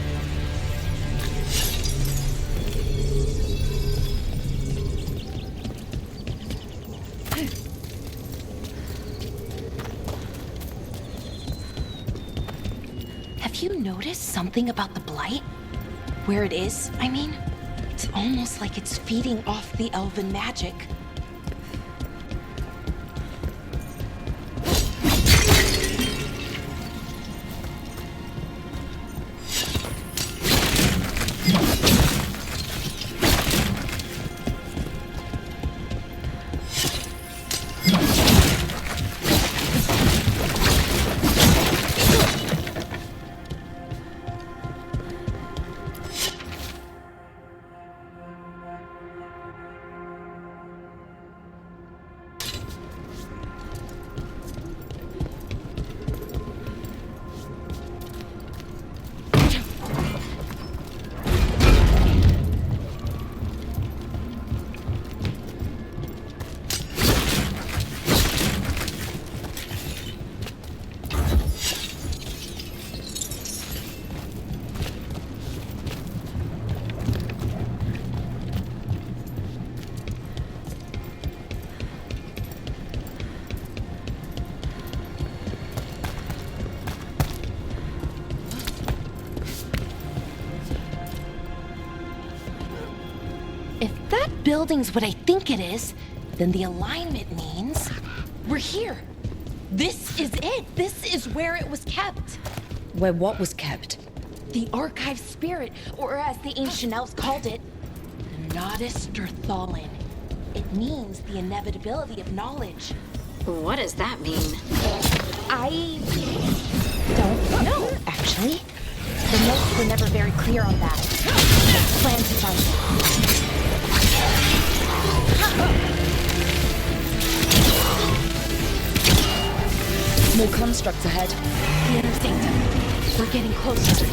Have you noticed something about the blight? Where it is, I mean? It's almost like it's feeding off the elven magic. building's what I think it is, then the alignment means we're here. This is it. This is where it was kept. Where what was kept? The archive spirit, or as the ancient elves called it, the Nodus Derthalin. It means the inevitability of knowledge. What does that mean? I don't know, actually. The notes were never very clear on that. I plan to find out. More constructs ahead. The inner sanctum. We're getting closer.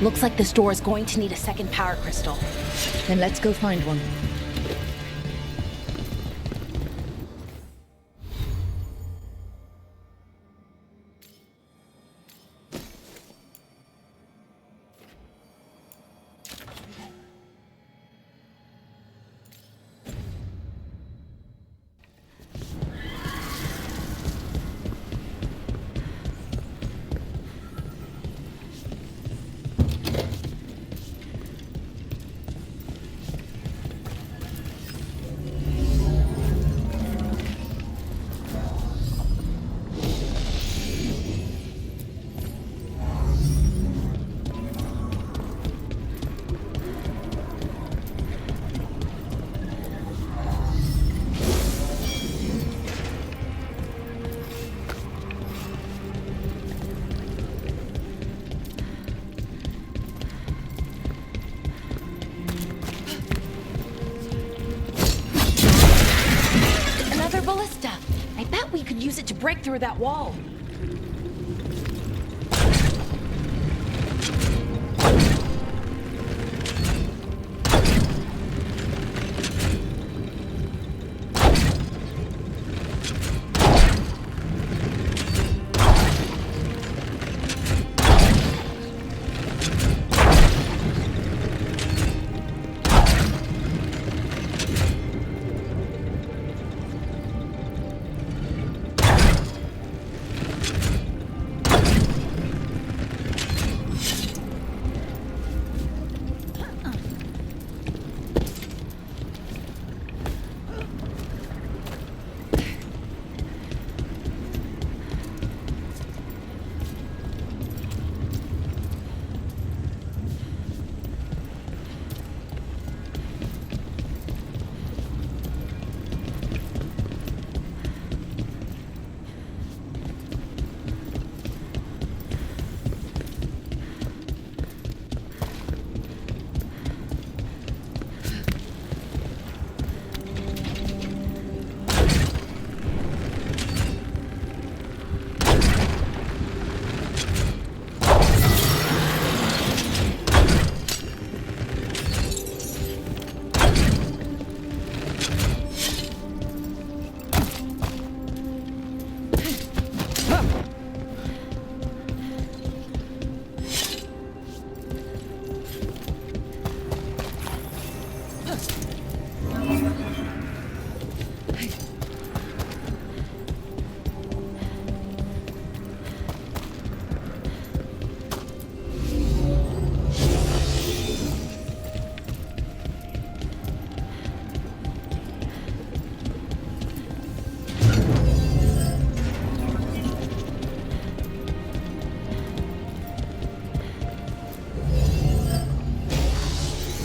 Looks like this door is going to need a second power crystal. Then let's go find one. Use it to break through that wall.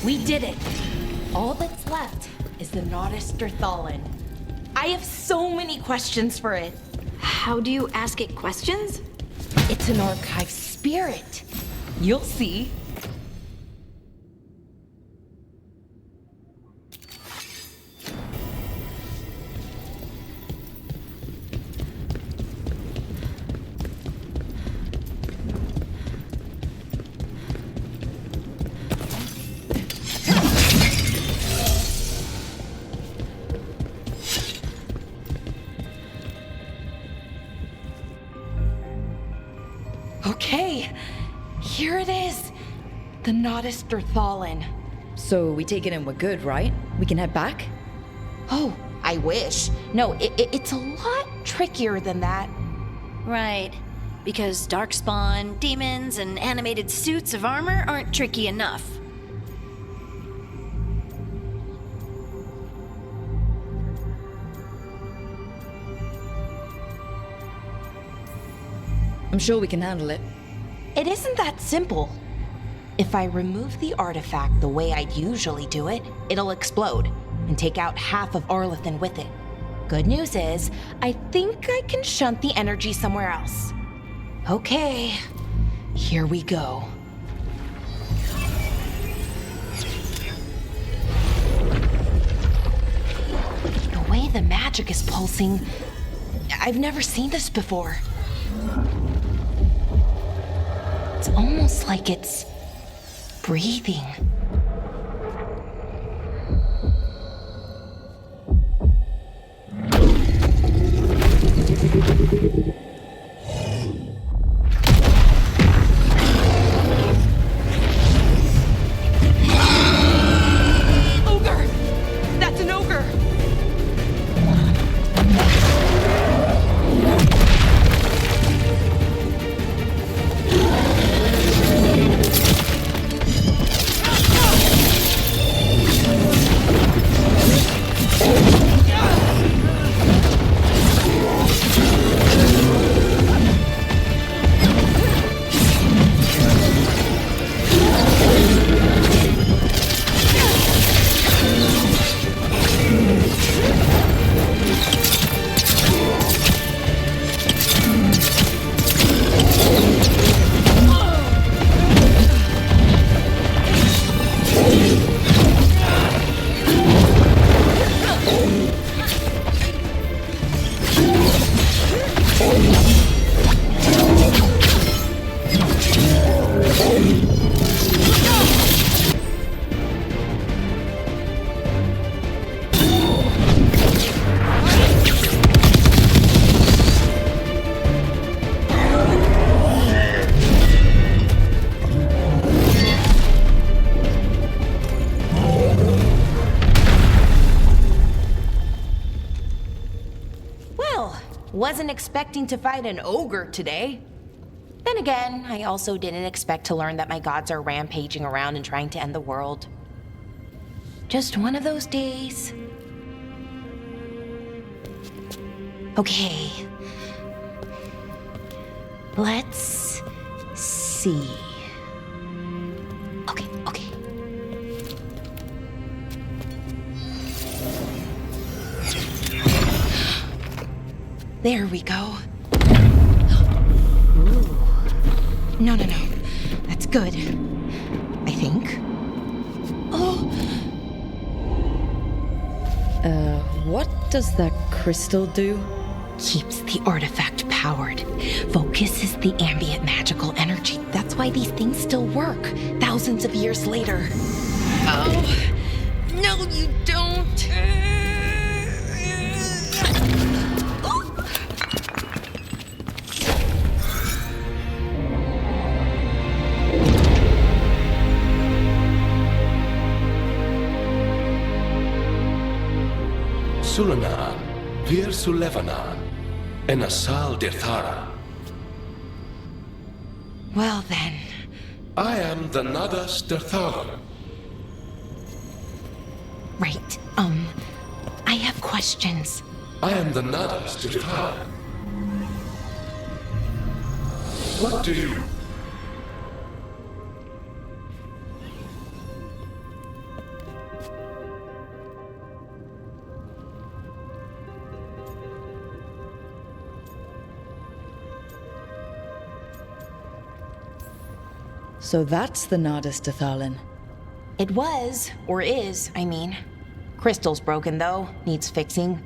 We did it! All that's left is the Nodus Derthalin. I have so many questions for it. How do you ask it questions? It's an archive spirit. You'll see. The Nodus Derthalin. So we take it and we're good, right? We can head back? Oh, I wish. No, it's a lot trickier than that. Right. Because darkspawn, demons, and animated suits of armor aren't tricky enough. I'm sure we can handle it. It isn't that simple. If I remove the artifact the way I'd usually do it, it'll explode and take out half of Arlethan with it. Good news is, I think I can shunt the energy somewhere else. Okay, here we go. The way the magic is pulsing, I've never seen this before. It's almost like it's breathing. Ogre! That's an ogre! Wasn't expecting to fight an ogre today. Then again, I also didn't expect to learn that my gods are rampaging around and trying to end the world. Just one of those days. Okay. Let's see. Okay. There we go. Ooh. No. That's good. I think. Oh! What does that crystal do? Keeps the artifact powered. Focuses the ambient magical energy. That's why these things still work, thousands of years later. Oh! No, you don't! Sulanan, Vir Sulevanan, and Asal Dirthara. Well then. I am the Nadas Dirthalan. Right, I have questions. I am the Nadas Dirthalan. What do you... So that's the Nardus Dathalin. It was, or is, I mean. Crystal's broken though, needs fixing.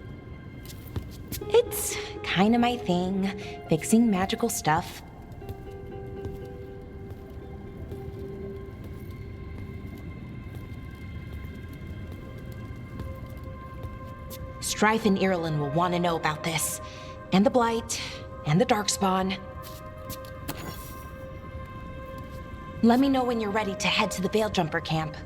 It's kinda my thing, fixing magical stuff. Strife and Irulan will want to know about this. And the Blight, and the Darkspawn. Let me know when you're ready to head to the Veil Jumper camp.